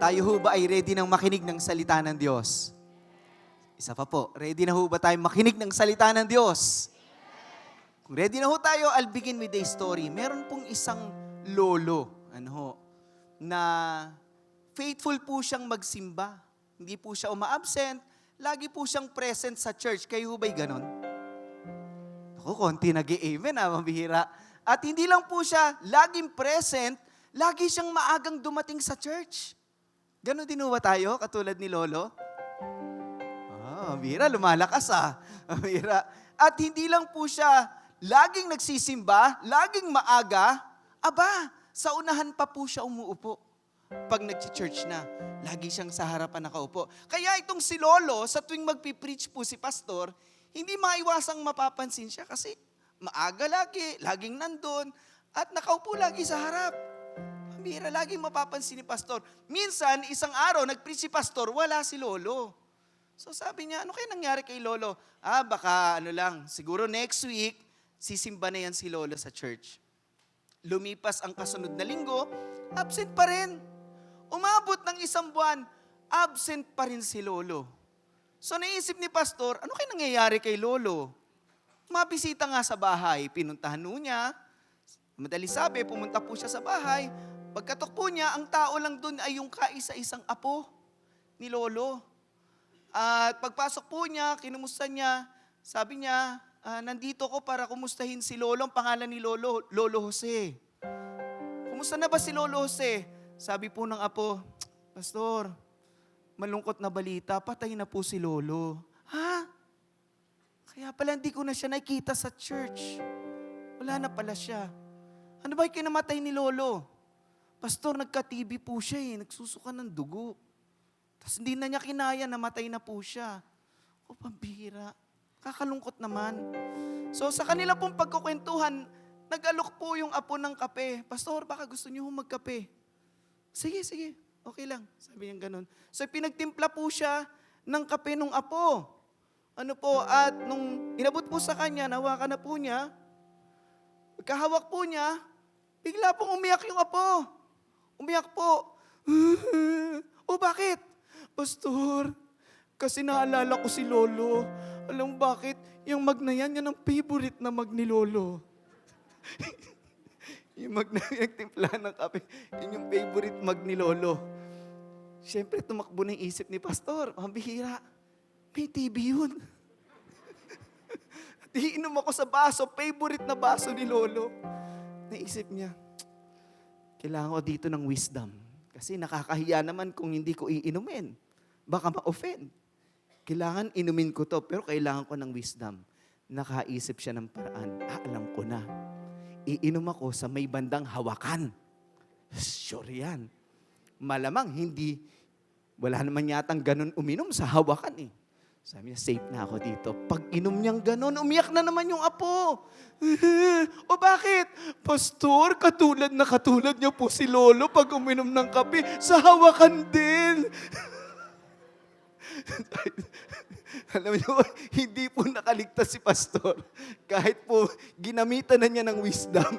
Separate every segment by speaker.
Speaker 1: Tayo ho ba ay ready nang makinig ng salita ng Diyos? Isa pa po, ready na ho ba tayo makinig ng salita ng Diyos? Kung ready na ho tayo, I'll begin with the story. Meron pong isang lolo, na faithful po siyang magsimba. Hindi po siya uma-absent, lagi po siyang present sa church. Kayo ba'y ganon? Ako, konti nag-i-amen, mabihira. At hindi lang po siya laging present, lagi siyang maagang dumating sa church. Ganon din ba tayo, katulad ni Lolo? Mabihira, lumalakas Mabihira. At hindi lang po siya laging nagsisimba, laging maaga, sa unahan pa po siya umuupo. Pag nag-church na, lagi siyang sa harapan nakaupo. Kaya itong si Lolo, sa tuwing magpipreach po si pastor, hindi maiwasang mapapansin siya kasi maaga lagi, laging nandun, at nakaupo lagi sa harap. Mabihira, laging mapapansin ni pastor. Minsan, isang araw, nag-preach si pastor, wala si Lolo. So sabi niya, ano kaya nangyari kay Lolo? Baka siguro next week, sisimba na yan si Lolo sa church. Lumipas ang kasunod na linggo, absent pa rin. Umabot ng isang buwan, absent pa rin si Lolo. So naisip ni pastor, ano kaya nangyayari kay Lolo? Mabisita nga sa bahay, pinuntahan niya. Madali sabi, pumunta po siya sa bahay. Pagkatok po niya, ang tao lang doon ay yung kaisa-isang apo ni Lolo. At pagpasok po niya, kinumusta niya, sabi niya, nandito ko para kumustahin si Lolo. Ang pangalan ni Lolo, Lolo Jose. Kumusta na ba si Lolo Jose? Sabi po ng apo, Pastor, malungkot na balita, patay na po si Lolo. Kaya pala hindi ko na siya nakita sa church. Wala na pala siya. Ano ba yung kinamatay ni Lolo? Pastor, nagka-TB po siya nagsusuka ng dugo. Tapos hindi na niya kinaya, namatay na po siya. Pambihira. Kakalungkot naman. So sa kanila pong pagkukwentuhan, nag-alok po yung apo ng kape. Pastor, baka gusto niyo magkape. Sige. Okay lang. Sabi niya ganun. So pinagtimpla po siya ng kape ng apo. At nung inabot po sa kanya, nahawakan na po niya, pagkahawak po niya, bigla pong umiyak yung apo. Umiyak po. Bakit? Pastor, kasi naalala ko si Lolo. Alam bakit? Yung mag na yan ang favorite na mag ni Lolo. Yung mag na yung timpla ng kape, yun yung favorite mag ni Lolo. Siyempre, tumakbo na yung isip ni Pastor. Mabihira. May TB yun. At iinom ako sa baso, favorite na baso ni Lolo. Naisip niya, kailangan ko dito ng wisdom. Kasi nakakahiya naman kung hindi ko iinumin. Baka ma-offend. Kailangan inumin ko to, pero kailangan ko ng wisdom. Nakaisip siya ng paraan. Alam ko na. Iinom ako sa may bandang hawakan. Sure yan. Malamang wala naman yatang ganun uminom sa hawakan Sabi niya, safe na ako dito. Pag inom niyang ganun, umiyak na naman yung apo. Bakit? Pastor, katulad niya po si Lolo pag uminom ng kape, sa hawakan din. Alam niyo, hindi po nakaligtas si Pastor. Kahit po ginamitan na niya ng wisdom,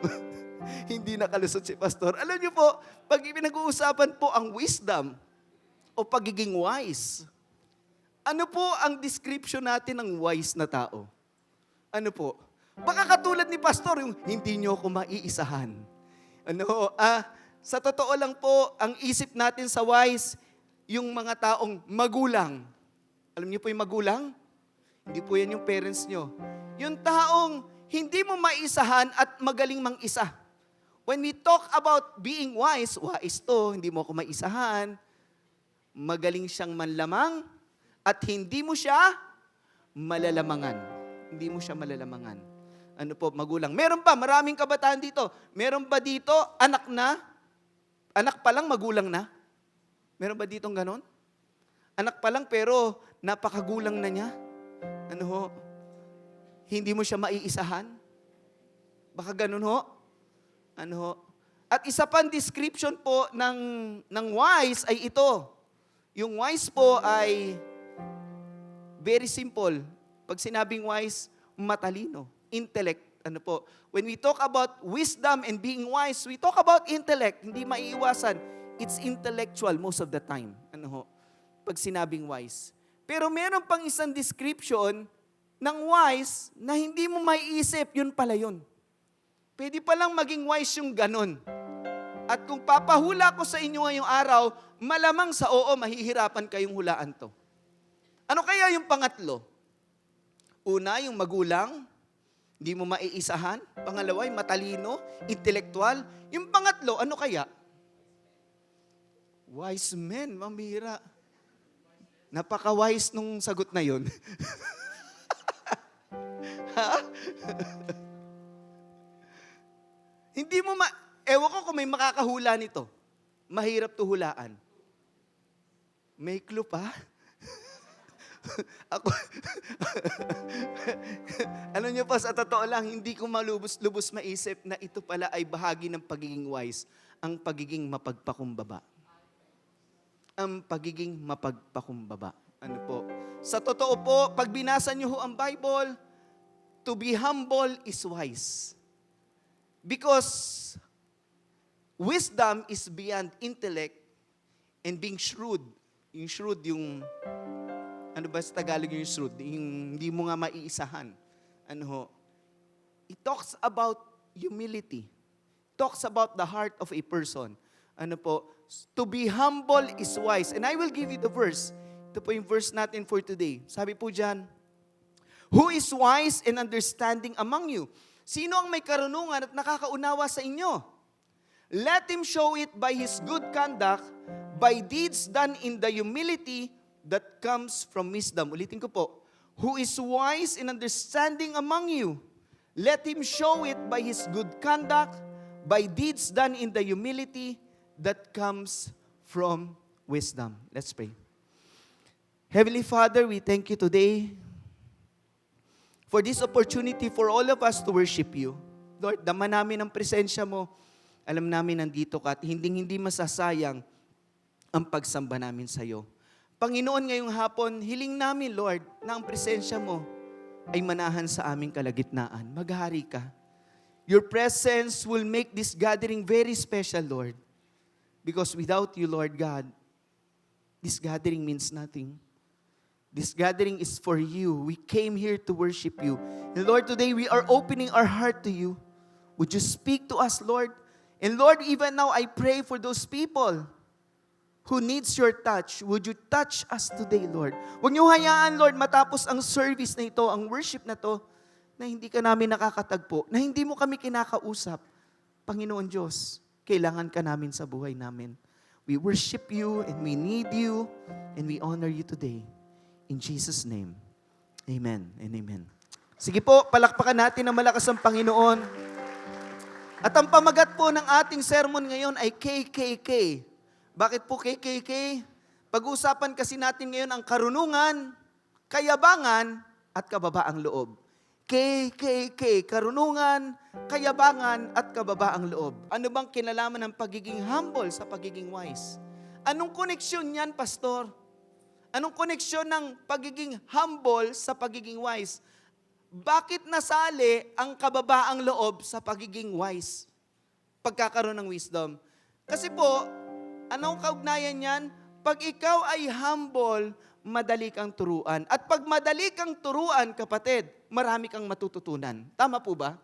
Speaker 1: hindi nakalusot si Pastor. Alam niyo po, pag pinag-uusapan po ang wisdom o pagiging wise, ano po ang description natin ng wise na tao? Ano po? Baka katulad ni Pastor, yung hindi niyo ako maiisahan. Sa totoo lang po, ang isip natin sa wise, yung mga taong magulang. Alam niyo po yung magulang? Hindi po yan yung parents niyo. Yung taong hindi mo maisahan at magaling mang-isa. When we talk about being wise to, hindi mo ako maisahan, magaling siyang manlamang, at hindi mo siya malalamangan. Hindi mo siya malalamangan. Magulang. Meron ba? Maraming kabataan dito. Meron ba dito anak na? Anak pa lang, magulang na? Meron ba ditong ganon? Anak pa lang pero napakagulang na niya? Hindi mo siya maiisahan? Baka ganon ho? At isa pang description po ng wise ay ito. Yung wise po ay very simple. Pag sinabing wise, matalino, intellect. When we talk about wisdom and being wise, we talk about intellect. Hindi maiiwasan. it's intellectual most of the time. Ano ho? Pag sinabing wise. Pero meron pang isang description ng wise na hindi mo maiisip, yun pala yun. Pwede palang maging wise yung ganon. At kung papahula ko sa inyo ngayong araw, malamang sa oo, mahihirapan kayong hulaan to. Ano kaya yung pangatlo? Una, yung magulang, hindi mo maiisahan. Pangalawa, yung matalino, intelektual. Yung pangatlo, ano kaya? Wise men, mambihira. Napaka-wise nung sagot na yun. Ha? Hindi mo ewan ko kung may makakahula nito. Mahirap to hulaan. May clue pa? Ako, ano nyo pa, sa totoo lang, hindi ko malubos-lubos maisip na ito pala ay bahagi ng pagiging wise, ang pagiging mapagpakumbaba. Ang pagiging mapagpakumbaba. Ano po? Sa totoo po, pag binasa nyo ho ang Bible, to be humble is wise. Because wisdom is beyond intellect and being shrewd. Yung shrewd, yung, ano ba sa Tagalog yung shrewd? Yung hindi mo nga maiisahan. Ano ho? It talks about humility. Talks about the heart of a person. Ano po? To be humble is wise. And I will give you the verse. Ito po yung verse natin for today. Sabi po dyan, who is wise and understanding among you? Sino ang may karunungan at nakakaunawa sa inyo? Let him show it by his good conduct, by deeds done in the humility that comes from wisdom. Ulitin ko po. Who is wise and understanding among you? Let him show it by his good conduct, by deeds done in the humility that comes from wisdom. Let's pray. Heavenly Father, we thank you today for this opportunity for all of us to worship you. Lord, dama namin ang presensya mo. Alam namin nandito ka at hindi masasayang ang pagsamba namin sa iyo. Panginoon, ngayong hapon, hiling namin, Lord, na ang presensya mo ay manahan sa aming kalagitnaan. Maghari ka. Your presence will make this gathering very special, Lord. Because without you, Lord God, this gathering means nothing. This gathering is for you. We came here to worship you. And Lord, today we are opening our heart to you. Would you speak to us, Lord? And Lord, even now I pray for those people who needs your touch. Would you touch us today, Lord? Huwag niyo hayaan, Lord, matapos ang service na ito, ang worship na to, na hindi ka namin nakakatagpo, na hindi mo kami kinakausap. Panginoon Diyos, kailangan ka namin sa buhay namin. We worship you and we need you and we honor you today. In Jesus' name, amen and amen. Sige po, palakpakan natin ng malakas ang Panginoon. At ang pamagat po ng ating sermon ngayon ay KKK. Bakit po KKK? Pag-uusapan kasi natin ngayon ang karunungan, kayabangan, at kababaang loob. KKK, karunungan, kayabangan, at kababaang loob. Ano bang kinalaman ng pagiging humble sa pagiging wise? Anong koneksyon yan, Pastor? Anong koneksyon ng pagiging humble sa pagiging wise? Bakit nasali ang kababaang loob sa pagiging wise? Pagkakaroon ng wisdom. Kasi po, anong kaugnayan niyan? Pag ikaw ay humble, madali kang turuan. At pag madali kang turuan, kapatid, marami kang matututunan. Tama po ba?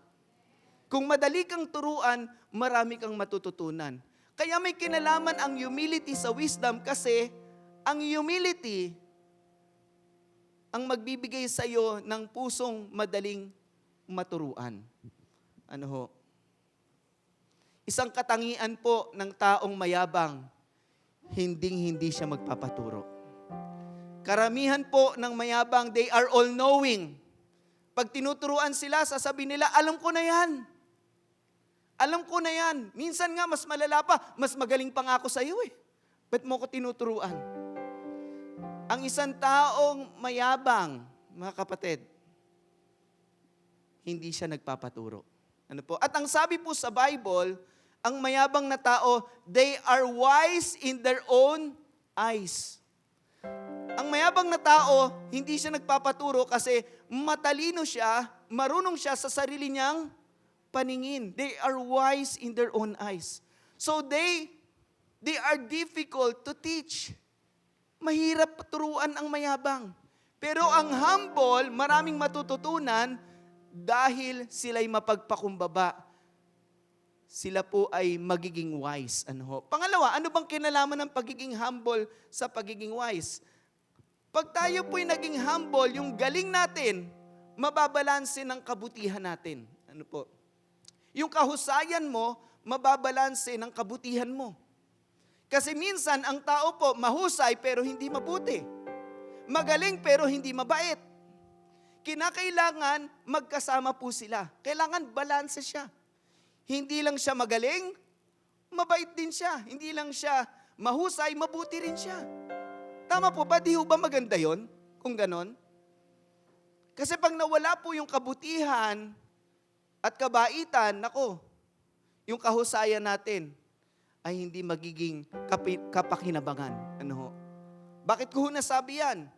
Speaker 1: Kung madali kang turuan, marami kang matututunan. Kaya may kinalaman ang humility sa wisdom kasi ang humility ang magbibigay sa iyo ng pusong madaling maturuan. Ano ho? Isang katangian po ng taong mayabang, hindi siya magpapaturo. Karamihan po ng mayabang, they are all-knowing. Pag tinuturuan sila, sasabihin nila, alam ko na yan. Alam ko na yan. Minsan nga, mas malala pa, mas magaling pa nga ako sa iyo eh. Ba't mo ko tinuturuan? Ang isang taong mayabang, mga kapatid, hindi siya nagpapaturo. Ano po? At ang sabi po sa Bible, ang mayabang na tao, they are wise in their own eyes. Ang mayabang na tao, hindi siya nagpapaturo kasi matalino siya, marunong siya sa sarili niyang paningin. They are wise in their own eyes. So they They are difficult to teach. Mahirap turuan ang mayabang. Pero ang humble, maraming matututunan dahil sila'y mapagpakumbaba. Sila po ay magiging wise. Pangalawa, ano bang kinalaman ng pagiging humble sa pagiging wise? Pag tayo po'y naging humble, yung galing natin, mababalanse ng kabutihan natin. Yung kahusayan mo, mababalanse ng kabutihan mo. Kasi minsan, ang tao po mahusay pero hindi mabuti. Magaling pero hindi mabait. Kinakailangan magkasama po sila. Kailangan balanse siya. Hindi lang siya magaling, mabait din siya. Hindi lang siya mahusay, mabuti rin siya. Tama po ba? Di ho ba maganda yon kung ganon? Kasi pag nawala po yung kabutihan at kabaitan, yung kahusayan natin ay hindi magiging kapakinabangan. Bakit ko nasabi yan?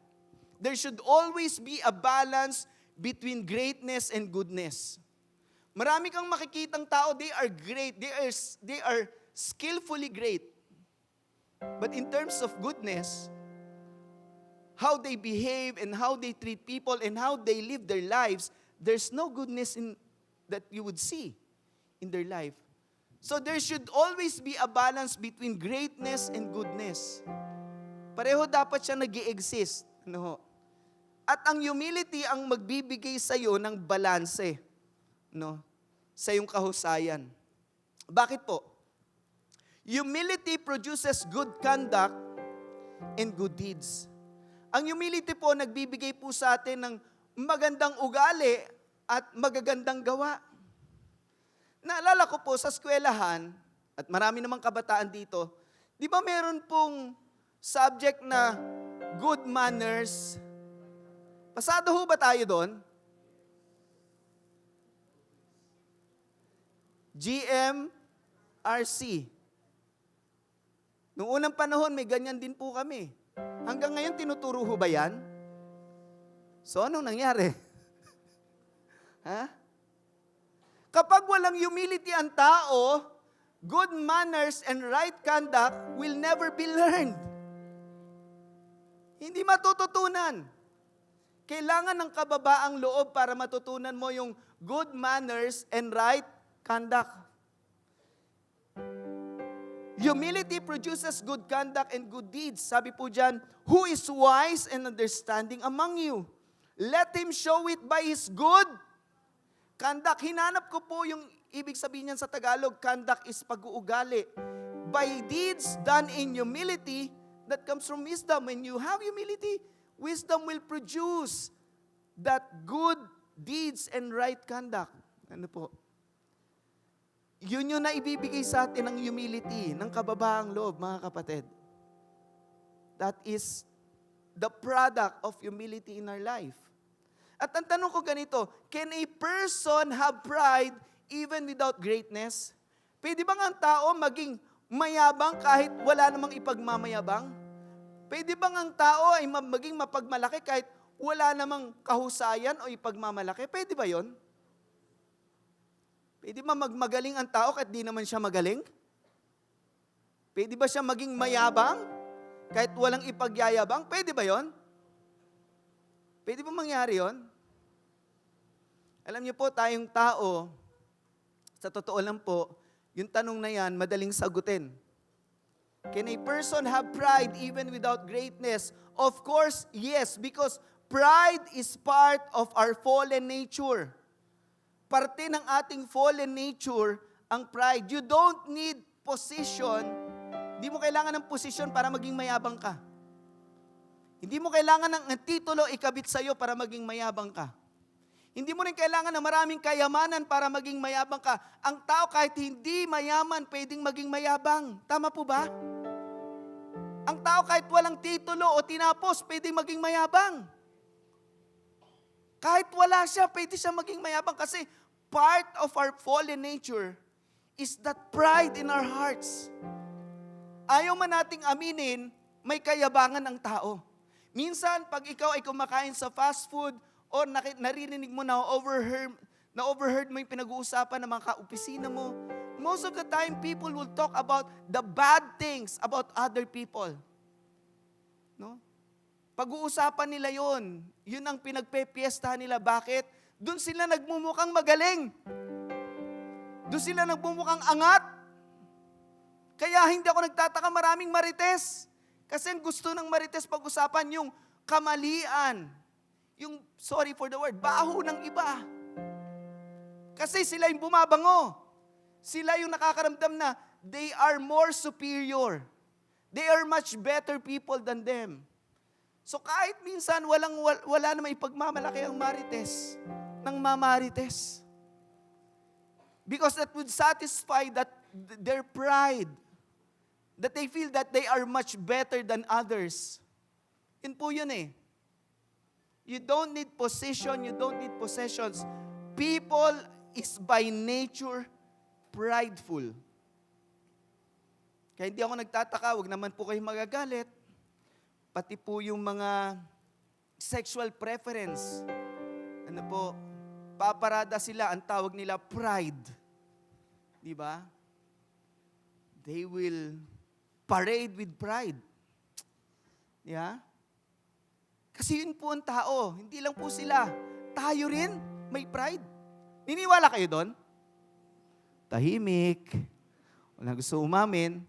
Speaker 1: There should always be a balance between greatness and goodness. Marami kang makikitang tao, they are great, they are skillfully great. But in terms of goodness, how they behave and how they treat people and how they live their lives, there's no goodness that you would see in their life. So there should always be a balance between greatness and goodness. Pareho dapat siya nag-i-exist. At ang humility ang magbibigay sa iyo ng balanse, sa iyong kahusayan. Bakit po? Humility produces good conduct and good deeds. Ang humility po nagbibigay po sa atin ng magandang ugali at magagandang gawa. Naalala ko po sa eskwelahan, at marami namang kabataan dito, di ba meron pong subject na good manners? Pasado ho ba tayo doon? GMRC. Noong unang panahon, may ganyan din po kami. Hanggang ngayon, tinuturo ho ba yan? So, anong nangyari? Kapag walang humility ang tao, good manners and right conduct will never be learned. Hindi matututunan. Kailangan ng kababaang loob para matutunan mo yung good manners and right conduct. Humility produces good conduct and good deeds. Sabi po dyan, who is wise and understanding among you? Let him show it by his good conduct. Hinanap ko po yung ibig sabihin niyan sa Tagalog. Conduct is pag-uugali. By deeds done in humility, that comes from wisdom. When you have humility, wisdom will produce that good deeds and right conduct. Yun yung naibibigay sa atin ng humility, ng kababaang loob, mga kapatid. That is the product of humility in our life. At ang tanong ko ganito, can a person have pride even without greatness? Pwede bang ang tao maging mayabang kahit wala namang ipagmamayabang? Pwede bang ang tao ay maging mapagmalaki kahit wala namang kahusayan o ipagmamalaki? Pwede ba yon? Pwede ba magmagaling ang tao kahit di naman siya magaling? Pwede ba siya maging mayabang kahit walang ipagyayabang? Pwede ba yon? Pwede ba mangyari yon? Alam niyo po, tayong tao, sa totoo lang po, yung tanong na yan, madaling sagutin. Can a person have pride even without greatness? Of course, yes, because pride is part of our fallen nature. Parte ng ating fallen nature ang pride. You don't need position. Hindi mo kailangan ng posisyon para maging mayabang ka. Hindi mo kailangan ng titulo ikabit sa'yo para maging mayabang ka. Hindi mo rin kailangan ng maraming kayamanan para maging mayabang ka. Ang tao kahit hindi mayaman, pwedeng maging mayabang. Tama po ba? Ang tao kahit walang titulo o tinapos, pwedeng maging mayabang. Kahit wala siya, pwede siya maging mayabang kasi part of our fallen nature is that pride in our hearts. Ayaw man nating aminin, may kayabangan ang tao. Minsan, pag ikaw ay kumakain sa fast food o naririnig mo na overheard mo yung pinag-uusapan ng mga kaopisina mo, Most of the time, people will talk about the bad things about other people. No? Pag-uusapan nila yon. Yun ang pinagpepiestahan nila. Bakit? Doon sila nagmumukhang magaling. Doon sila nagmumukhang angat. Kaya hindi ako nagtataka maraming marites. Kasi ang gusto ng marites pag-usapan yung kamalian. Yung, sorry for the word, baho ng iba. Kasi sila yung bumabango. Sila yung nakakaramdam na they are more superior. They are much better people than them. So kahit minsan wala na may pagmamalaki ang marites, ng mamarites. Because that would satisfy their pride. That they feel that they are much better than others. Yun po yun eh. You don't need position, you don't need possessions. People is by nature prideful. Kaya hindi ako nagtataka, wag naman po kayo magagalit. Pati po yung mga sexual preference. Ano po, paparada sila, ang tawag nila pride. Di ba? They will parade with pride. Yeah? Kasi yun po ang tao, hindi lang po sila. Tayo rin, may pride. Niniwala kayo doon? Tahimik. Walang gusto umamin.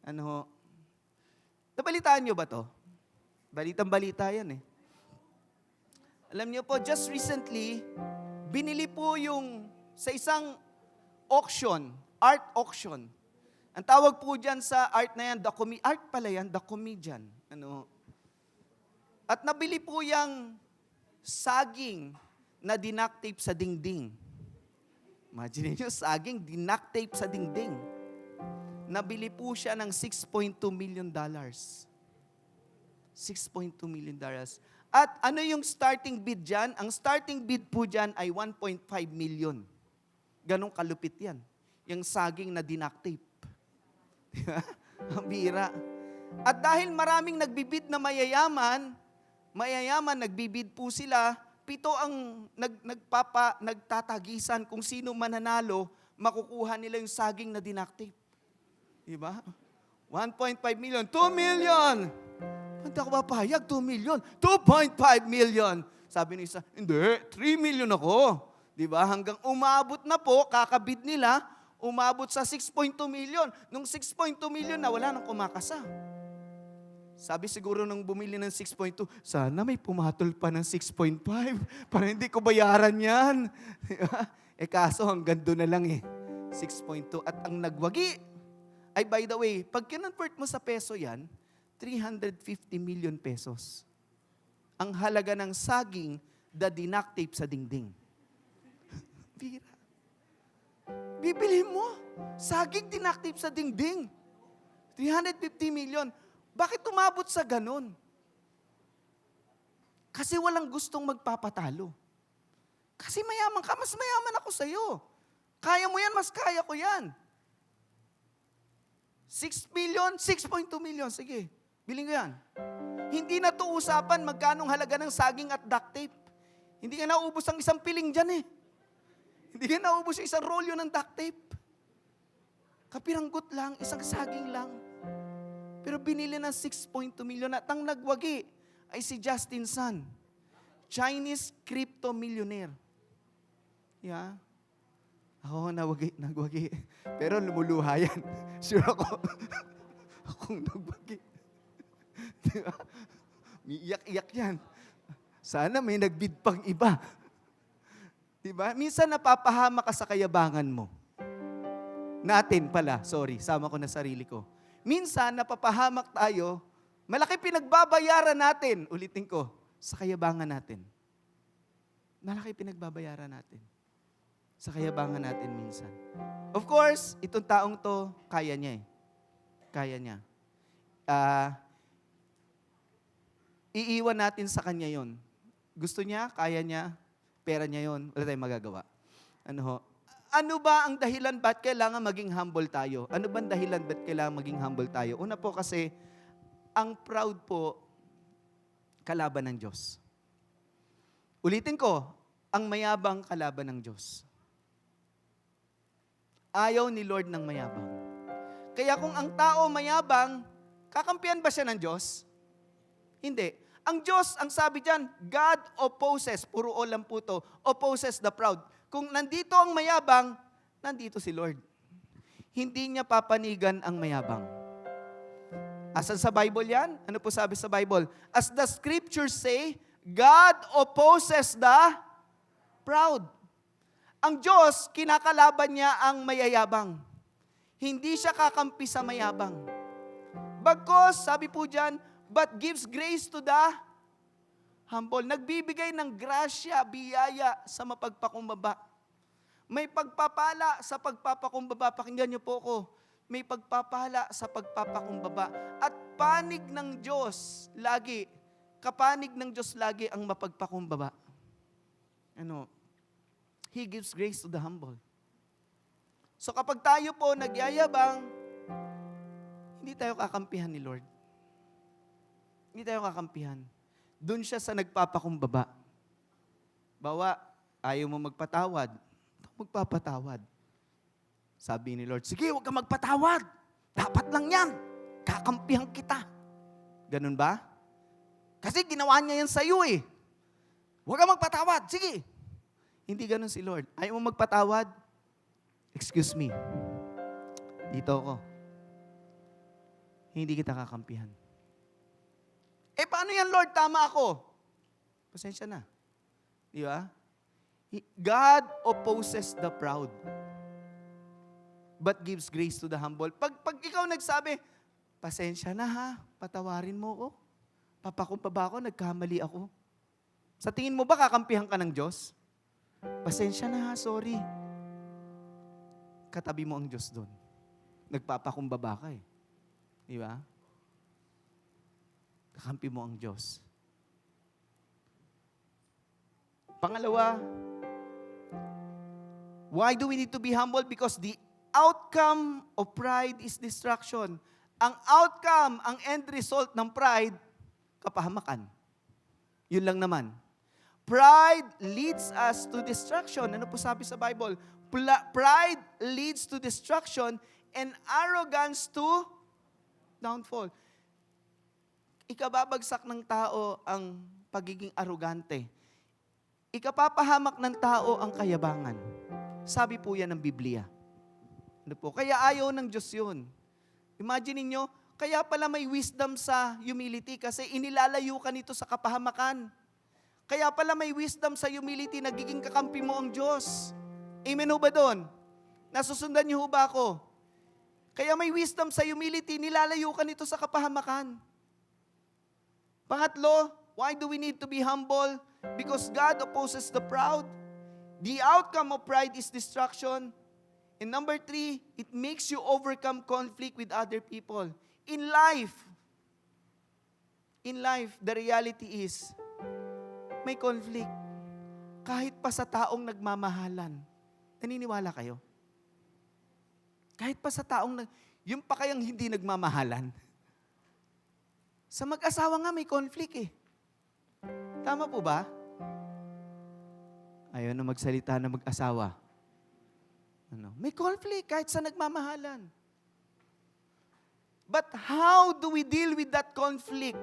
Speaker 1: Ano ho? Nabalitaan nyo ba to? Balitang-balita yan eh. Alam nyo po, just recently, binili po yung sa isang auction, art auction. Ang tawag po dyan sa art na yan, art pala yan, the comedian. Ano? At nabili po yung saging na dinaktape sa dingding. Imagine nyo, saging, dinaktape sa dingding. Nabili po siya ng $6.2 million. $6.2 million. At ano yung starting bid dyan? Ang starting bid po dyan ay 1.5 million. Ganong kalupit yan. Yung saging na dinaktape. Ang bira. At dahil maraming nagbibid na mayayaman, nagbibid po sila, 7 ang nagtatagisan kung sino mananalo, makukuha nila yung saging na dinaktape. Diba? 1.5 million, 2 million! Hindi ako mapahayag, 2 million, 2.5 million! Sabi ng isa, hindi, 3 million ako. Diba? Hanggang umabot na po, kakabid nila, umabot sa 6.2 million. Nung 6.2 million na, wala nang kumakasa. Sabi siguro nung bumili ng 6.2, sana may pumatol pa ng 6.5 para hindi ko bayaran yan. Kaso hanggang doon na lang eh. 6.2. At ang nagwagi, ay by the way, pag kinonvert mo sa peso yan, 350 million pesos. Ang halaga ng saging na dinaktape sa dingding. Bira. Bibili mo, saging dinaktape sa dingding. 350 million. Bakit umabot sa ganun? Kasi walang gustong magpapatalo. Kasi mayaman ka, mas mayaman ako sa'yo. Kaya mo yan, mas kaya ko yan. 6 million, 6.2 million, sige, biling ko yan. Hindi na to usapan magkanong halaga ng saging at duct tape. Hindi ka naubos ang isang piling dyan eh. Hindi ka naubos yung isang rolyo ng duct tape. Kapiranggot lang, isang saging lang. Pero binili ng 6.2 million at ang nagwagi ay si Justin Sun, Chinese crypto millionaire. Yeah. Ako nagwagi. Pero lumuluha yan. Sure ako. Akong nagwagi. Diba? Iyak-iyak yan. Sana may nagbid pang iba. Diba? Minsan napapahama ka sa kayabangan mo. Natin pala, sorry, sama ko na sarili ko. Minsan, napapahamak tayo, malaki pinagbabayaran natin, ulitin ko, sa kayabangan natin. Malaki pinagbabayaran natin. Sa kayabangan natin minsan. Of course, itong taong to, kaya niya eh. Kaya niya. Iiwan natin sa kanya yon. Gusto niya, kaya niya, pera niya yon, wala tayong magagawa. Ano ba ang dahilan ba't kailangan maging humble tayo? Ano ba ang dahilan ba't kailangan maging humble tayo? Una po kasi, ang proud po, kalaban ng Diyos. Ulitin ko, ang mayabang kalaban ng Diyos. Ayaw ni Lord ng mayabang. Kaya kung ang tao mayabang, kakampihan ba siya ng Diyos? Hindi. Ang Diyos, ang sabi dyan, God opposes, puro o lang po to, opposes the proud. Kung nandito ang mayabang, nandito si Lord. Hindi niya papanigan ang mayabang. Asan sa Bible yan? Ano po sabi sa Bible? As the scriptures say, God opposes the proud. Ang Diyos, kinakalaban niya ang mayayabang. Hindi siya kakampi sa mayabang. Bagkus, sabi po dyan, but gives grace to the humble. Nagbibigay ng grasya, biyaya sa mapagpakumbaba. May pagpapala sa pagpapakumbaba. Pakinggan niyo po ako. May pagpapala sa pagpapakumbaba. At panig ng Diyos lagi, kapanig ng Diyos lagi ang mapagpakumbaba. He gives grace to the humble. So kapag tayo po nagyayabang, hindi tayo kakampihan ni Lord. Hindi tayo kakampihan. Doon siya sa nagpapakumbaba. Bawa, ayaw mo magpatawad. Magpapatawad. Sabi ni Lord, sige, huwag ka magpatawad. Dapat lang yan. Kakampihan kita. Ganun ba? Kasi ginawa niya yan sa iyo eh. Huwag ka magpatawad. Sige. Hindi ganun si Lord. Ayaw mo magpatawad? Excuse me. Dito ako. Hindi kita kakampihan. Paano yan, Lord? Tama ako. Pasensya na. Di ba? God opposes the proud, but gives grace to the humble. Pag ikaw nagsabi, pasensya na ha, patawarin mo ko. Papakumbaba ako, nagkamali ako. Sa tingin mo ba kakampihan ka ng Diyos? Pasensya na ha, sorry. Katabi mo ang Diyos doon. Nagpapakumbaba ka eh. Di ba? Kakampi mo ang Diyos. Pangalawa, why do we need to be humble? Because the outcome of pride is destruction. Ang outcome, ang end result ng pride, kapahamakan. Yun lang naman. Pride leads us to destruction. Ano po sabi sa Bible? Pride leads to destruction and arrogance to downfall. Ikababagsak ng tao ang pagiging arrogante. Ikapapahamak ng tao ang kayabangan. Sabi po yan ng Biblia. Ano po? Kaya ayaw ng Diyos yun. Imagine niyo, kaya pala may wisdom sa humility kasi inilalayo ka nito sa kapahamakan. Kaya pala may wisdom sa humility, nagiging kakampi mo ang Diyos. Amen ho ba doon? Nasusundan niyo ho ba ako? Kaya may wisdom sa humility, nilalayo ka nito sa kapahamakan. Pangatlo, why do we need to be humble? Because God opposes the proud. The outcome of pride is destruction. And number 3, it makes you overcome conflict with other people. In life, the reality is, may conflict. Kahit pa sa taong nagmamahalan. Naniniwala kayo? Kahit pa sa taong, yung pa kayang hindi nagmamahalan. Sa mag-asawa nga may conflict eh. Tama po ba? Ayaw na magsalita na mag-asawa. May conflict kahit sa nagmamahalan. But how do we deal with that conflict?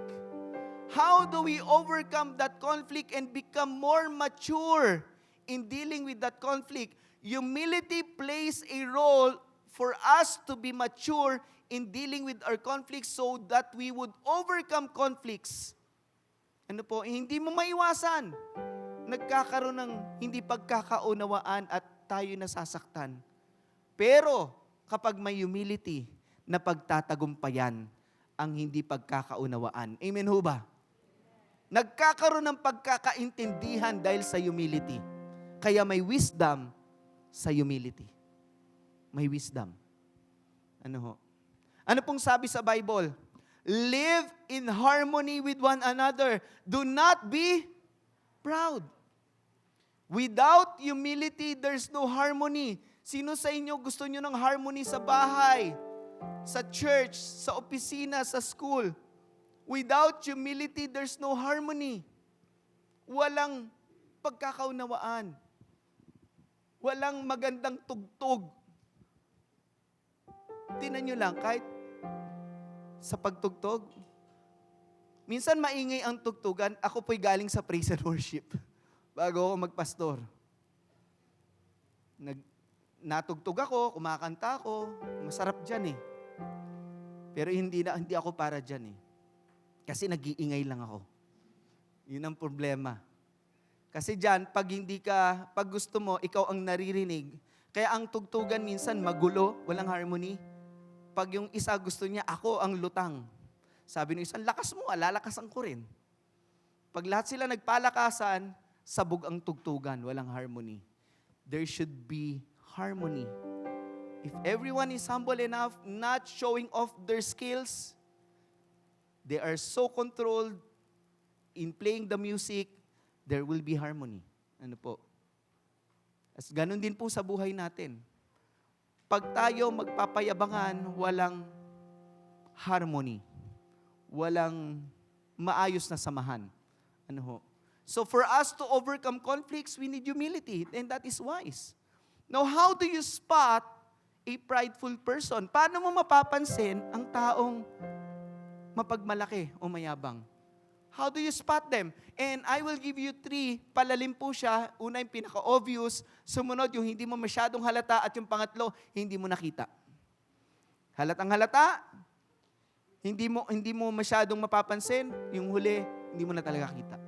Speaker 1: How do we overcome that conflict and become more mature in dealing with that conflict? Humility plays a role for us to be mature in dealing with our conflicts so that we would overcome conflicts. Ano po, hindi mo maiwasan. Nagkakaroon ng hindi pagkakaunawaan at tayo nasasaktan. Pero kapag may humility, na pagtatagumpayan ang hindi pagkakaunawaan. Amen ho ba? Nagkakaroon ng pagkakaintindihan dahil sa humility. Kaya may wisdom sa humility. May wisdom. Ano ho? Ano pong sabi sa Bible? Live in harmony with one another. Do not be proud. Without humility, there's no harmony. Sino sa inyo gusto nyo ng harmony sa bahay, sa church, sa opisina, sa school? Without humility, there's no harmony. Walang pagkakaunawaan. Walang magandang tugtog. Tinan nyo lang, kahit sa pagtugtog, minsan maingay ang tugtugan. Ako po'y galing sa praise and worship bago ako magpastor. Natugtog ako, kumakanta ako, masarap dyan eh. Pero hindi ako para dyan eh. Kasi nag-iingay lang ako. Yun ang problema. Kasi dyan, pag gusto mo, ikaw ang naririnig, kaya ang tugtugan minsan magulo, walang harmony. Pag yung isa gusto niya, ako ang lutang. Sabi ng isa, lakas mo, lalakasan ko rin. Pag lahat sila nagpalakasan, sabog ang tugtugan, walang harmony. There should be harmony. If everyone is humble enough, not showing off their skills, they are so controlled in playing the music, there will be harmony. Ano po? As ganun din po sa buhay natin. Pag tayo magpapayabangan, walang harmony. Walang maayos na samahan. Ano ho? So for us to overcome conflicts, we need humility, and that is wise. Now, how do you spot a prideful person? Paano mo mapapansin ang taong mapagmalaki o mayabang? How do you spot them? And I will give you 3. Palalim po siya. Una yung pinaka-obvious. Sumunod yung hindi mo masyadong halata. At yung pangatlo, hindi mo nakita. Halatang halata, hindi mo masyadong mapapansin. Yung huli, hindi mo na talaga kita.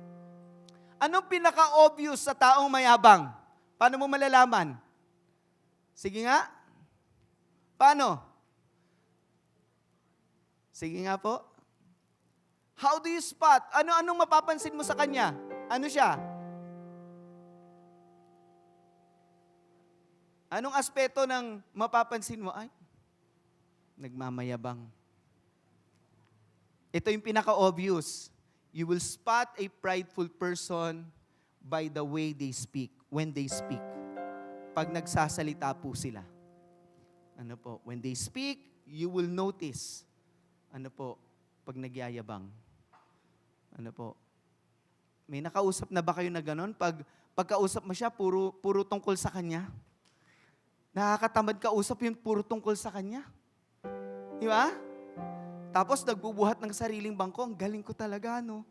Speaker 1: Anong pinaka-obvious sa taong mayabang? Paano mo malalaman? Sige nga. Paano? Sige nga po. How do you spot? Anong mapapansin mo sa kanya? Ano siya? Anong aspeto ng mapapansin mo? Ay, nagmamayabang. Ito yung pinaka-obvious. You will spot a prideful person by the way they speak, when they speak. Pag nagsasalita po sila. Ano po? When they speak, you will notice. Ano po? Pag nagyayabang. Ano po? May nakausap na ba kayo na gano'n? Pagkausap mo siya, puro tungkol sa kanya. Nakakatamad kausap yun, puro tungkol sa kanya. Di ba? Tapos nagbubuhat ng sariling bangko, ang galing ko talaga, no?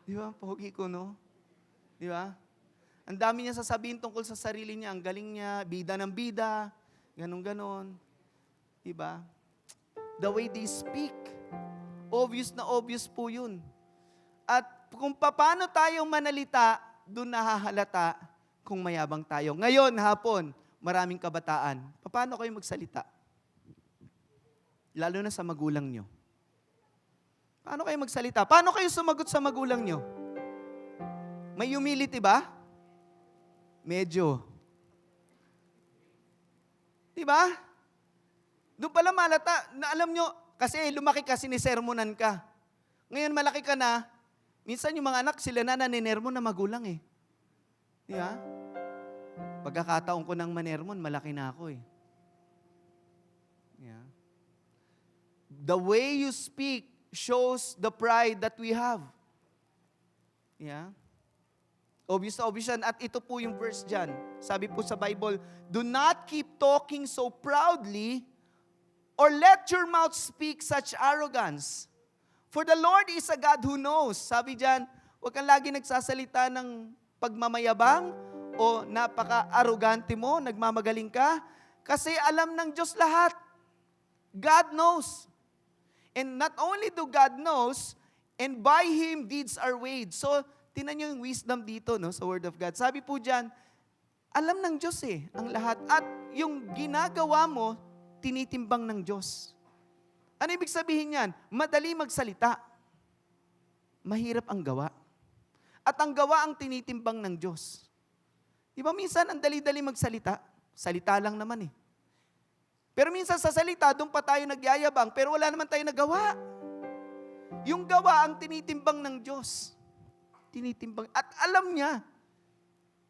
Speaker 1: Di ba? Pogi ko, no? Di ba? Ang dami niya sasabihin tungkol sa sarili niya, ang galing niya, bida ng bida, ganon-ganon. Di ba? The way they speak, obvious na obvious po yun. At kung paano tayo manalita, doon nahahalata kung mayabang tayo. Ngayon, hapon, maraming kabataan. Paano kayo magsalita? Lalo na sa magulang nyo. Paano kayo magsalita? Paano kayo sumagot sa magulang nyo? May humility ba? Medyo. Diba? Doon pala malata, na alam nyo, kasi lumaki ka, sinisermonan ka. Ngayon malaki ka na, minsan yung mga anak, sila na naninermon na magulang eh. Diba? Pagkakataon ko ng manermon, malaki na ako eh. Yeah. The way you speak shows the pride that we have. Yeah. Obvious na obvious yan. At ito po yung verse dyan. Sabi po sa Bible, do not keep talking so proudly or let your mouth speak such arrogance. For the Lord is a God who knows. Sabi dyan, huwag kang lagi nagsasalita ng pagmamayabang o napaka-arrogante mo, nagmamagaling ka. Kasi alam ng Diyos lahat. God knows. And not only do God knows, and by Him deeds are weighed. So, tinan nyo yung wisdom dito no, sa Word of God. Sabi po dyan, alam ng Diyos ang lahat. At yung ginagawa mo, tinitimbang ng Diyos. Ano ibig sabihin yan? Madali magsalita. Mahirap ang gawa. At ang gawa ang tinitimbang ng Diyos. Di ba minsan ang dali-dali magsalita? Salita lang naman Pero minsan sa salita, doon pa tayo nagyayabang, pero wala naman tayo nagawa. Yung gawa ang tinitimbang ng Diyos. Tinitimbang. At alam niya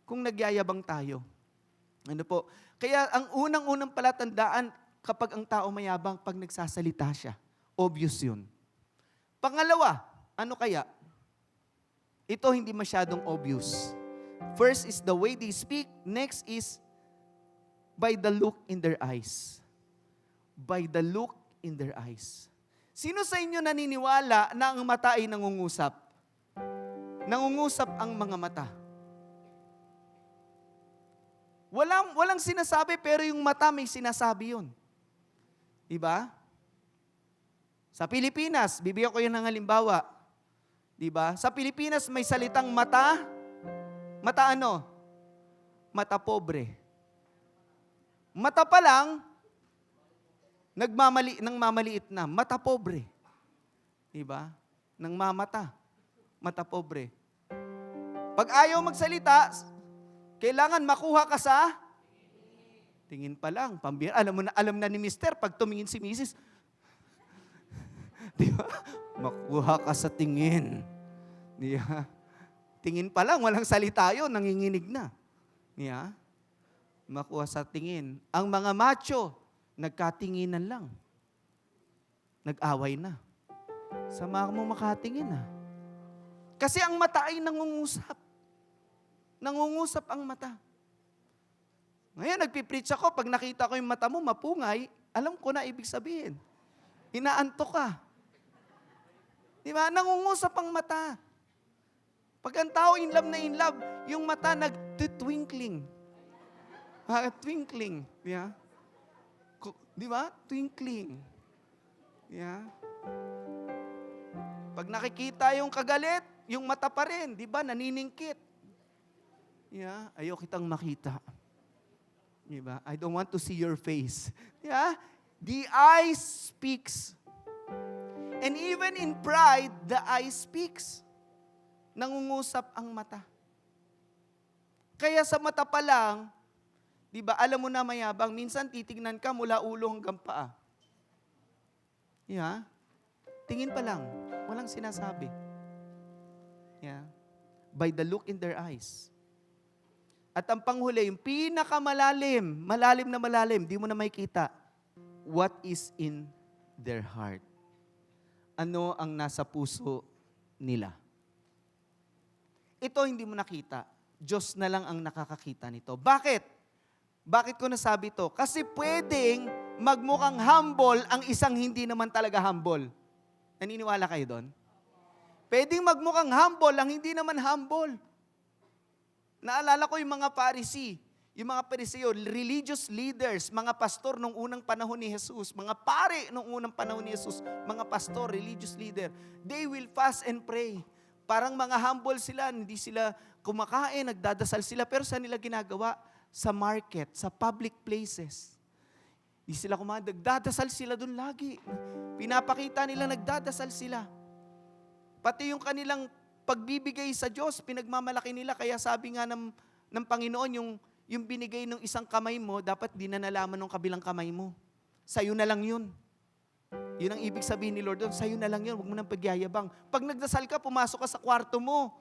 Speaker 1: kung nagyayabang tayo. Ano po? Kaya ang unang-unang palatandaan kapag ang tao mayabang, pag nagsasalita siya. Obvious yun. Pangalawa, ano kaya? Ito hindi masyadong obvious. First is the way they speak. Next is by the look in their eyes. By the look in their eyes. Sino sa inyo naniniwala na ang mata ay nangungusap? Nangungusap ang mga mata. Walang sinasabi, pero yung mata may sinasabi yun. Diba? Sa Pilipinas, bibigyan ko yun ng halimbawa. Diba? Sa Pilipinas may salitang mata. Mata ano? Mata pobre. Mata pa lang, nang mamaliit na. Mata pobre. Diba? Nang mamata. Mata pobre. Pag ayaw magsalita, kailangan makuha ka sa tingin pa lang. Alam na ni Mister, pag tumingin si Mrs. Di ba? Makuha ka sa tingin. Di ba? Tingin pa lang, walang salita yun, nanginginig na. Di ba? Makuha sa tingin. Ang mga macho, nagkatinginan lang. Nag-away na. Sama mo makatingin na. Kasi ang mata ay nangungusap. Nangungusap ang mata. Ngayon, nagpipreach ako, pag nakita ko yung mata mo mapungay, alam ko na ibig sabihin. Inaantok ka. Di ba? Nangungusap ang mata. Pag ang tao in love, yung mata nag-twinkling. Twinkling. Yeah. Di ba? Twinkling. Yeah. Pag nakikita yung kagalit, yung mata pa rin, di ba? Naniningkit. Yeah. Ayaw kitang makita. Di ba? I don't want to see your face. Yeah. The eye speaks. And even in pride, the eye speaks. Nangungusap ang mata. Kaya sa mata pa lang, di ba, alam mo na mayabang, minsan titignan ka mula ulo hanggang paa. Yeah. Tingin pa lang, walang sinasabi. Yeah. By the look in their eyes. At ang panghuli, yung pinakamalalim, malalim, di mo na makikita. What is in their heart? Ano ang nasa puso nila? Ito hindi mo nakita. Diyos na lang ang nakakakita nito. Bakit? Bakit ko nasabi ito? Kasi pwedeng magmukhang humble ang isang hindi naman talaga humble. Naniniwala kayo doon? Pwedeng magmukhang humble ang hindi naman humble. Naalala ko yung mga Pharisee, yung mga Pariseo, religious leaders, mga pastor nung unang panahon ni Jesus, mga pare nung unang panahon ni Jesus, mga pastor, religious leader, they will fast and pray. Parang mga humble sila, hindi sila kumakain, nagdadasal sila, pero saan nila ginagawa? Sa market, sa public places. Hindi sila kumain, nagdadasal sila doon lagi. Pinapakita nila, nagdadasal sila. Pati yung kanilang pagbibigay sa Diyos, pinagmamalaki nila. Kaya sabi nga ng Panginoon, yung binigay ng isang kamay mo, dapat di na nalaman ng kabilang kamay mo. Sa'yo na lang yun. Yun ang ibig sabihin ni Lord doon, sa'yo na lang yun, huwag mo nang pagyayabang. Pag nagdasal ka, pumasok ka sa kwarto mo.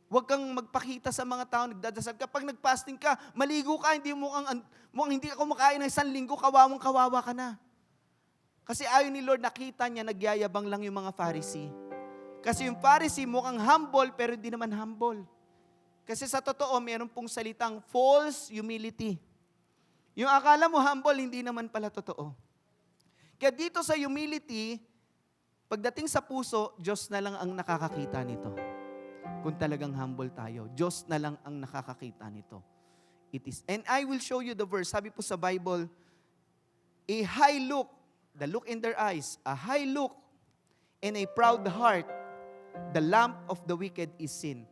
Speaker 1: Huwag kang magpakita sa mga tao, nagdadasal ka. Pag nagpasting ka, maligo ka, mukhang hindi ka kumakain ng 1 linggo, kawawa ka na. Kasi ayon ni Lord, nakita niya, nagyayabang lang yung mga Pharisee. Kasi yung Pharisee mukhang humble, pero hindi naman humble. Kasi sa totoo, mayroon pong salitang false humility. Yung akala mo humble, hindi naman pala totoo. Kaya dito sa humility, pagdating sa puso, Diyos na lang ang nakakakita nito. Kung talagang humble tayo, Diyos na lang ang nakakakita nito. It is. And I will show you the verse. Sabi po sa Bible, a high look, the look in their eyes, a high look and a proud heart, the lamp of the wicked is sin.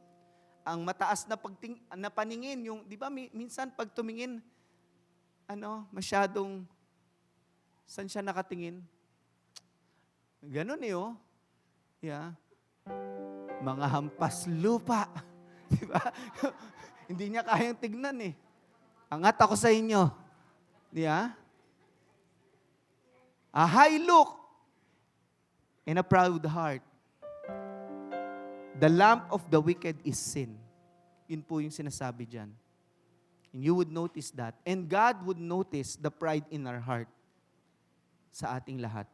Speaker 1: Ang mataas na paningin, yung, di ba, minsan pag tumingin, masyadong, saan siya nakatingin? Ganon oh. Yeah. Mga hampas lupa. Di ba? Hindi niya kayang tignan Angat ako sa inyo. Di ba? A high look and a proud heart. The lamp of the wicked is sin. Yun po yung sinasabi dyan. And you would notice that. And God would notice the pride in our heart sa ating lahat.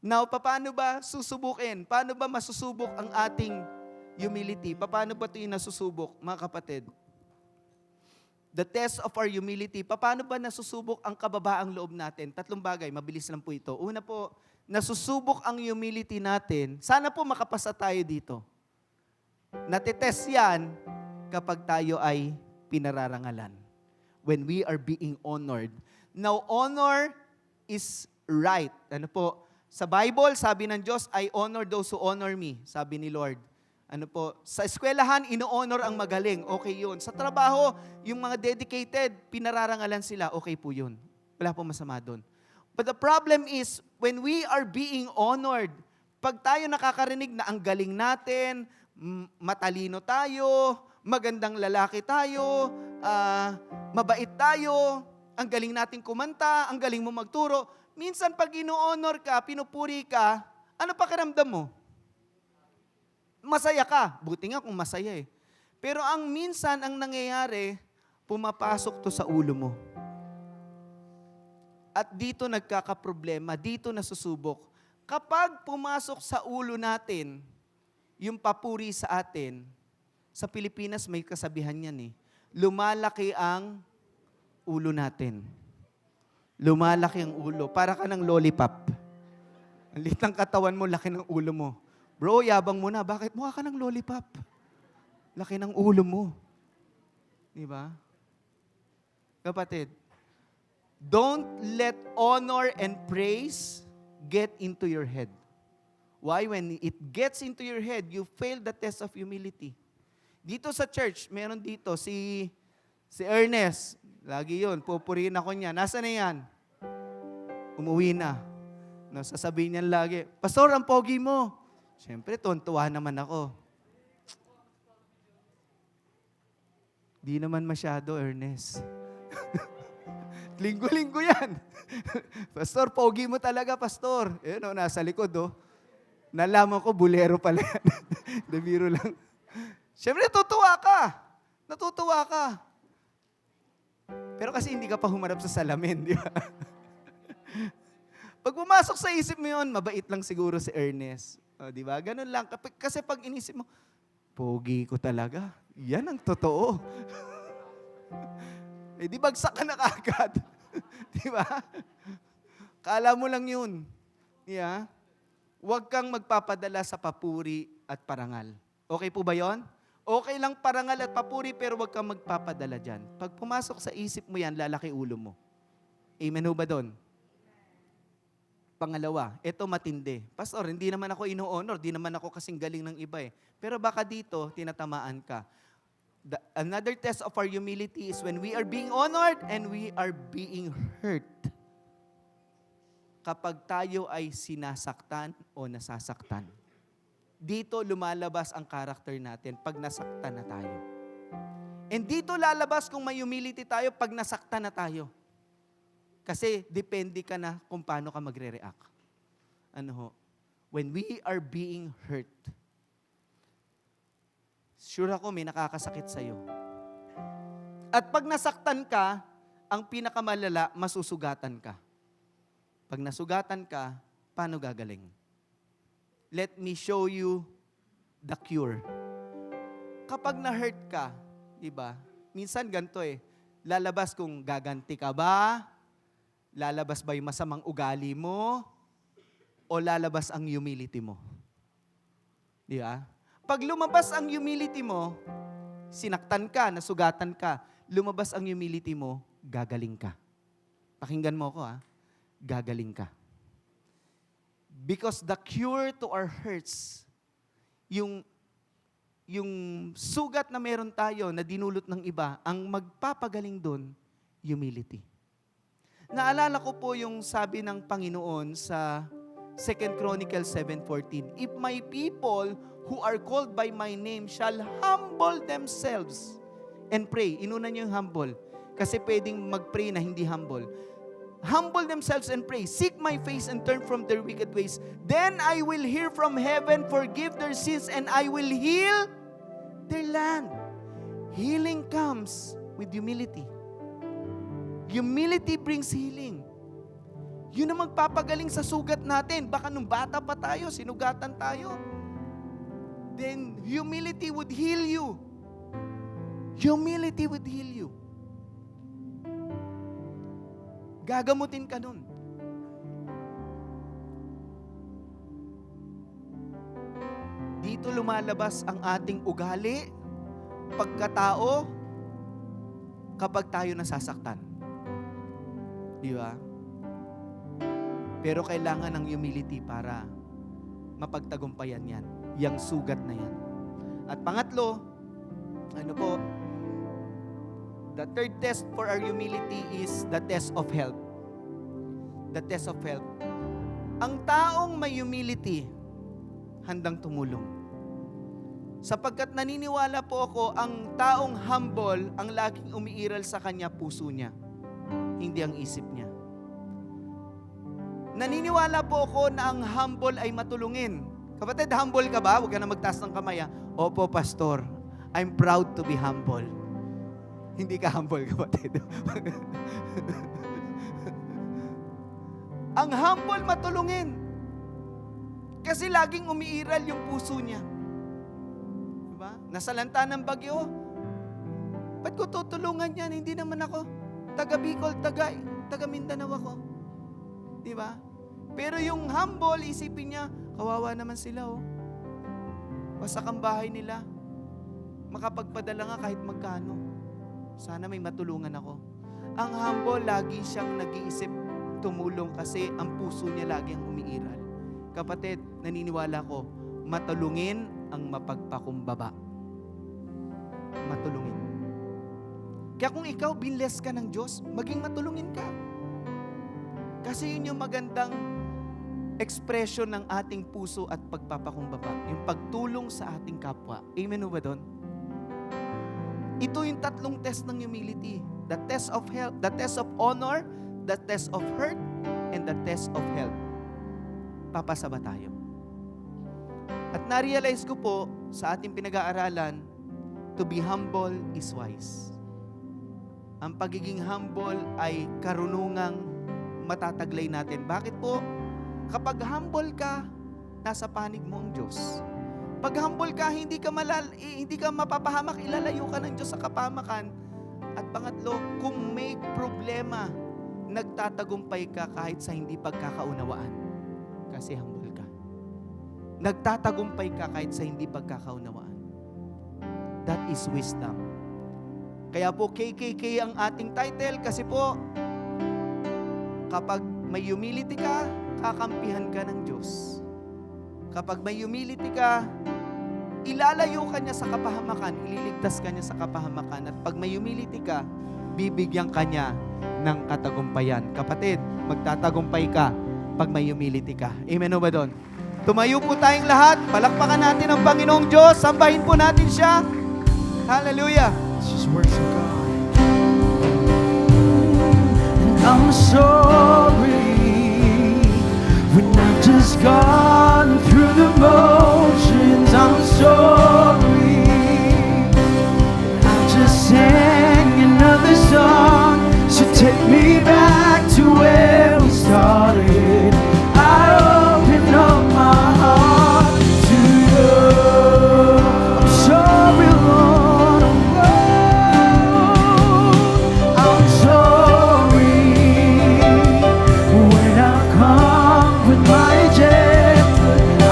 Speaker 1: Now, paano ba susubukin? Paano ba masusubok ang ating humility? Paano ba ito yung nasusubok, mga kapatid? the test of our humility. Paano ba nasusubok ang kababaang loob natin? 3 bagay, mabilis lang po ito. Una po, nasusubok ang humility natin. Sana po makapasa tayo dito. Natetest yan kapag tayo ay pinararangalan. When we are being honored. Now, honor is right. Ano po? Sa Bible, sabi ng Diyos, I honor those who honor me. Sabi ni Lord. Ano po? Sa eskwelahan, ino-honor ang magaling. Okay yun. Sa trabaho, yung mga dedicated, pinararangalan sila. Okay po yun. Wala po masama doon. But the problem is, when we are being honored, pag tayo nakakarinig na ang galing natin, matalino tayo, magandang lalaki tayo, mabait tayo, ang galing nating kumanta, ang galing mo magturo. Minsan pag ino-honor ka, pinupuri ka, ano pakiramdam mo? Masaya ka. Buti nga kung masaya eh. Pero ang minsan, ang nangyayari, pumapasok to sa ulo mo. At dito nagkakaproblema, dito nasusubok. Kapag pumasok sa ulo natin, yung papuri sa atin, sa Pilipinas may kasabihan yan eh. Lumalaki ang ulo natin. Lumalaki ang ulo. Para ka ng lollipop. Ang liit ng katawan mo, laki ng ulo mo. Bro, yabang mo na. Bakit mukha ka ng lollipop? Laki ng ulo mo. Di ba? Kapatid, don't let honor and praise get into your head. Why? When it gets into your head, you fail the test of humility. Dito sa church, meron dito si Ernest. Lagi yun, pupurihin ako niya. Nasaan na yan? Umuwi na. No, sasabihin niya lagi, Pastor, ang pogi mo. Siyempre, tuwan-tuwa naman ako. Di naman masyado, Ernest. Linggo-linggo yan. Pastor, pogi mo talaga, Pastor. Eh, no, nasa likod, oh. Nalaman ko, bulero pala yan. Dabiro lang. Siyempre, natutuwa ka. Natutuwa ka. Pero kasi hindi ka pa humarap sa salamin, di ba? Pag pumasok sa isip mo yun, mabait lang siguro si Ernest. O, di ba? Ganun lang. Kasi pag inisip mo, pogi ko talaga. Yan ang totoo. Eh, di bagsak ka na kagad. Di ba? Kala mo lang yun. Yeah? Huwag kang magpapadala sa papuri at parangal. Okay po ba yon? Okay lang parangal at papuri, pero huwag kang magpapadala dyan. Pag pumasok sa isip mo yan, lalaki ulo mo. Amen ho ba doon? Pangalawa, ito matindi. Pastor, hindi naman ako ino-honor, di naman ako kasing galing ng iba eh. Pero baka dito, tinatamaan ka. Another test of our humility is when we are being honored and we are being hurt. Kapag tayo ay sinasaktan o nasasaktan. Dito lumalabas ang karakter natin pag nasaktan na tayo. And dito lalabas kung may humility tayo pag nasaktan na tayo. Kasi depende ka na kung paano ka magre-react. Ano ho? When we are being hurt, sure ako may nakakasakit sa'yo. At pag nasaktan ka, ang pinakamalala, masusugatan ka. Pag nasugatan ka, paano gagaling? Let me show you the cure. Kapag na-hurt ka, di ba? Minsan ganito eh, lalabas kung gaganti ka ba, lalabas ba yung masamang ugali mo, o lalabas ang humility mo. Di ba? Pag lumabas ang humility mo, sinaktan ka, nasugatan ka, lumabas ang humility mo, gagaling ka. Pakinggan mo ko gagaling ka. Because the cure to our hurts, yung sugat na meron tayo na dinulot ng iba, ang magpapagaling doon, humility. Naalala ko po yung sabi ng Panginoon sa 2 Chronicles 7:14, If my people who are called by my name shall humble themselves and pray. Inuna niyo yung humble. Kasi pwedeng mag-pray na hindi humble. Humble themselves and pray. Seek my face and turn from their wicked ways. Then I will hear from heaven, forgive their sins, and I will heal their land. Healing comes with humility. Humility brings healing. Yun ang magpapagaling sa sugat natin. Baka nung bata pa tayo, sinugatan tayo. Then humility would heal you. Humility would heal you. Gagamutin ka nun. Dito lumalabas ang ating ugali, pagkatao, kapag tayo nasasaktan. Di ba? Pero kailangan ng humility para mapagtagumpayan yan. Yang sugat na yan. At pangatlo, the third test for our humility is the test of help. The test of help. Ang taong may humility, handang tumulong. Sapagkat naniniwala po ako, ang taong humble, ang laging umiiral sa kanya, puso niya. Hindi ang isip niya. Naniniwala po ako na ang humble ay matulungin. Kapatid, humble ka ba? Huwag ka na magtaas ng kamay. Opo, pastor. I'm proud to be humble. Hindi ka humble, kapatid. Ang humble matulungin. Kasi laging umiiral yung puso niya. Diba? Nasalanta ng bagyo. Ba't ko tutulungan yan? Hindi naman ako taga Bicol, taga Mindanao ako. Diba? Pero yung humble, isipin niya, kawawa naman sila, oh. Wasak ang bahay nila. Makapagpadala nga kahit magkano. Sana may matulungan ako. Ang humble, lagi siyang nag-iisip tumulong kasi ang puso niya lagi ang umiiral. Kapatid, naniniwala ko, matulungin ang mapagpakumbaba. Matulungin. Kaya kung ikaw binless ka ng Diyos, maging matulungin ka. Kasi yun yung magandang ekspresyon ng ating puso at pagpapakumbaba. Yung pagtulong sa ating kapwa. Amen o ba doon? Ito yung tatlong test ng humility. The test of help, the test of honor, the test of hurt, and the test of help. Papasa ba tayo? At na-realize ko po sa ating pinag-aaralan, to be humble is wise. Ang pagiging humble ay karunungang matataglay natin. Bakit po? Kapag humble ka, nasa panig mo ang Diyos. Pag humble ka, hindi ka mapapahamak, ilalayo ka ng Diyos sa kapahamakan. At pangatlo, kung may problema, nagtatagumpay ka kahit sa hindi pagkakaunawaan. Kasi humble ka. Nagtatagumpay ka kahit sa hindi pagkakaunawaan. That is wisdom. Kaya po, KKK ang ating title kasi po, kapag may humility ka, kakampihan ka ng Diyos. Kapag may humility ka, ilalayo ka niya sa kapahamakan, ililigtas ka niya sa kapahamakan. At pag may humility ka, bibigyan ka niya ng katagumpayan. Kapatid, magtatagumpay ka pag may humility ka. Amen o ba doon? Tumayo po tayong lahat. Palakpakan natin ang Panginoong Diyos. Sambahin po natin siya. Hallelujah.
Speaker 2: Let's just worship God. And I'm sorry when I've just gone through the motions. I'm sorry. I just sang another song. So take me back to where we started. I open up my heart to you. I'm sorry, Lord. I'm sorry when I come with my agenda.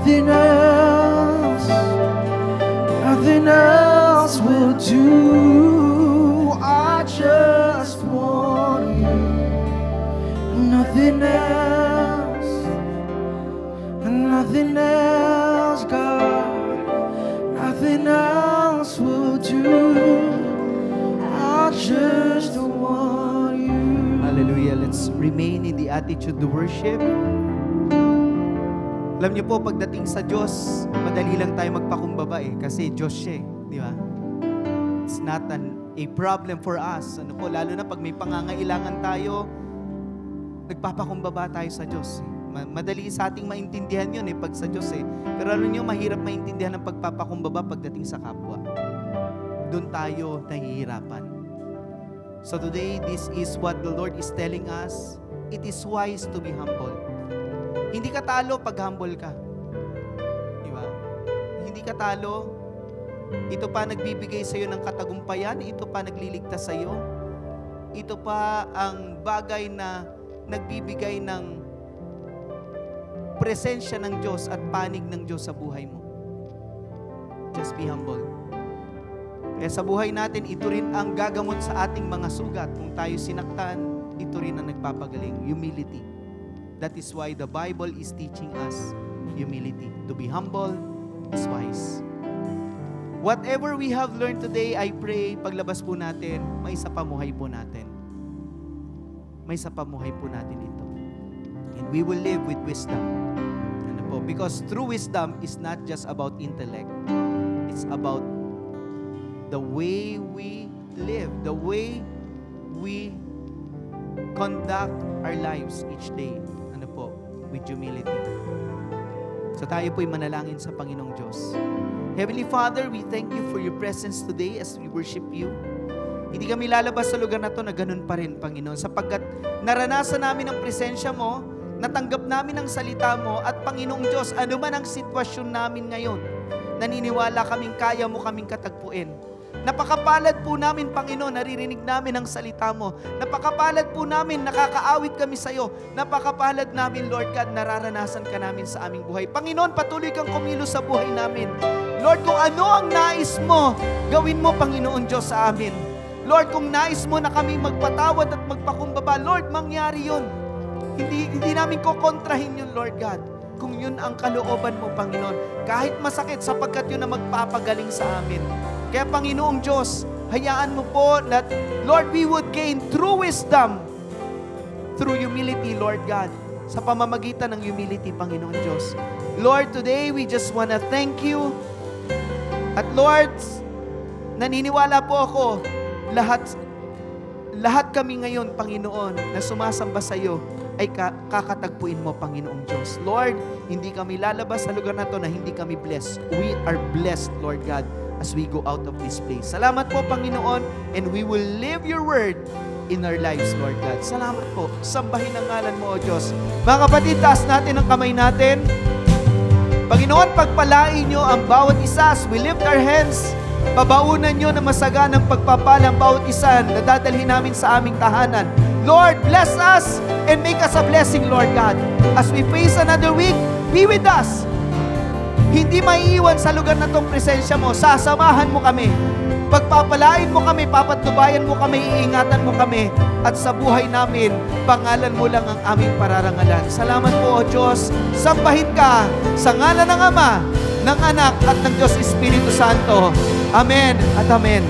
Speaker 2: Nothing else will do. I just want you. Nothing else, God. Nothing else will do. I just want you.
Speaker 1: Hallelujah. Let's remain in the attitude to worship. Alam niyo po, pagdating sa Diyos, madali lang tayo magpakumbaba kasi Diyos siya di ba? It's not a problem for us. Ano po, lalo na pag may pangangailangan tayo, nagpapakumbaba tayo sa Diyos. Madali sa ating maintindihan yun pag sa Diyos Pero alam niyo, mahirap maintindihan ang pagpapakumbaba pagdating sa kapwa. Doon tayo nahihirapan. So today, this is what the Lord is telling us. It is wise to be humble. Hindi ka talo pag humble ka. Di ba? Hindi ka talo. Ito pa nagbibigay sa iyo ng katagumpayan. Ito pa nagliligtas sa iyo. Ito pa ang bagay na nagbibigay ng presensya ng Diyos at panig ng Diyos sa buhay mo. Just be humble. Kaya sa buhay natin, ito rin ang gagamot sa ating mga sugat. Kung tayo sinaktan, ito rin ang nagpapagaling. Humility. That is why the Bible is teaching us humility. To be humble is wise. Whatever we have learned today, I pray, paglabas po natin, may isa pamuhay po natin. May isa pamuhay po natin ito. And we will live with wisdom. Ano po? Because true wisdom is not just about intellect. It's about the way we live, the way we conduct our lives each day. Ano po? With humility. So tayo po'y manalangin sa Panginoong Diyos. Heavenly Father, we thank you for your presence today as we worship you. Hindi kami lalabas sa lugar na to na ganun pa rin, Panginoon, sapagkat naranasan namin ang presensya mo, natanggap namin ang salita mo, at Panginoong Diyos, ano man ang sitwasyon namin ngayon, naniniwala kaming kaya mo kaming katagpuin. Napakapalad po namin, Panginoon, naririnig namin ang salita mo. Napakapalad po namin, nakakaawit kami sa iyo. Napakapalad namin, Lord God, nararanasan ka namin sa aming buhay. Panginoon, patuloy kang kumilos sa buhay namin. Lord, kung ano ang nais mo, gawin mo, Panginoon Diyos, sa amin. Lord, kung nais mo na kami magpatawad at magpakumbaba, Lord, mangyari yun. Hindi namin kokontrahin yun, Lord God. Kung yun ang kalooban mo, Panginoon. Kahit masakit, sapagkat yun ang magpapagaling sa amin. Kaya Panginoong Diyos, hayaan mo po that, Lord, we would gain true wisdom through humility, Lord God. Sa pamamagitan ng humility, Panginoon Diyos. Lord, today we just wanna thank you. At Lord, naniniwala po ako, lahat kami ngayon, Panginoon, na sumasamba sa iyo, ay kakatagpuin mo, Panginoong Diyos. Lord, hindi kami lalabas sa lugar na to na hindi kami blessed. We are blessed, Lord God, as we go out of this place. Salamat po, Panginoon, and we will live your word in our lives, Lord God. Salamat po. Sambahin ang ngalan mo, O Diyos. Mga kapatid, taas natin ang kamay natin. Panginoon, pagpalain niyo ang bawat isa as we lift our hands. Pabaunan niyo na masaganang pagpapala ang bawat isa na dadalhin namin sa aming tahanan. Lord, bless us and make us a blessing, Lord God. As we face another week, be with us. Hindi maiiwan sa lugar na itong presensya mo. Sasamahan mo kami. Pagpapalain mo kami, papatnubayan mo kami, iingatan mo kami. At sa buhay namin, pangalan mo lang ang aming pararangalan. Salamat po, O Diyos. Sambahin ka sa ngalan ng Ama, ng Anak, at ng Diyos Espiritu Santo. Amen at Amen.